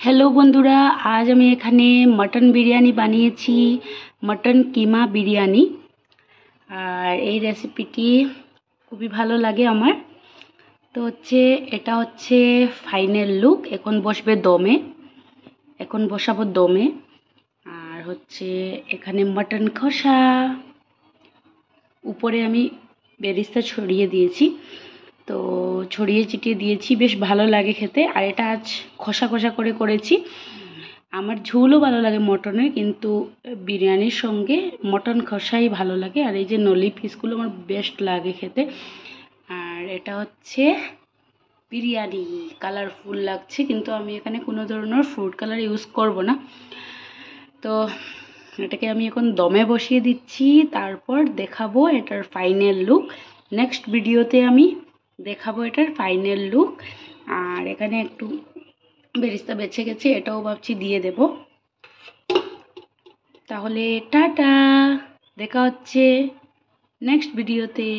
Hello বন্ধুরা, আজ আমি এখানে মটন বিরিয়ানি বানিয়েছি, মটন কিমা বিরিয়ানি। আর এই রেসিপিটি খুবই ভালো লাগে আমার। তো এটা হচ্ছে ফাইনাল লুক। এখন বসাবো দমে। আর এখানে মটন কষা, উপরে আমি বেরেস্তা ছড়িয়ে দিয়েছি। তো ছড়িয়ে ছিটিয়ে দিয়েছি, বেশ ভালো লাগে খেতে। আর এটা আজ খসা খসা করে করেছি। আমার ঝোলও ভালো লাগে মটনের, কিন্তু বিরিয়ানির সঙ্গে মটন কষাই ভালো লাগে। আর এই যে নলি পিসগুলো আমার বেস্ট লাগে খেতে। আর এটা হচ্ছে বিরিয়ানি, কালারফুল লাগছে, কিন্তু আমি এখানে কোনো ধরনের ফ্রুট কালার ইউজ করব না। তো এটাকে আমি এখন দমে বসিয়ে দিচ্ছি, তারপর দেখাবো এটার ফাইনাল লুক। নেক্সট ভিডিওতে আমি দেখাবো এটার ফাইনাল লুক। আর এখানে একটু বেরেস্তা বেঁচে গেছে, এটাও ভাবছি দিয়ে দেব। তাহলে টাটা, দেখা হচ্ছে নেক্সট ভিডিওতে।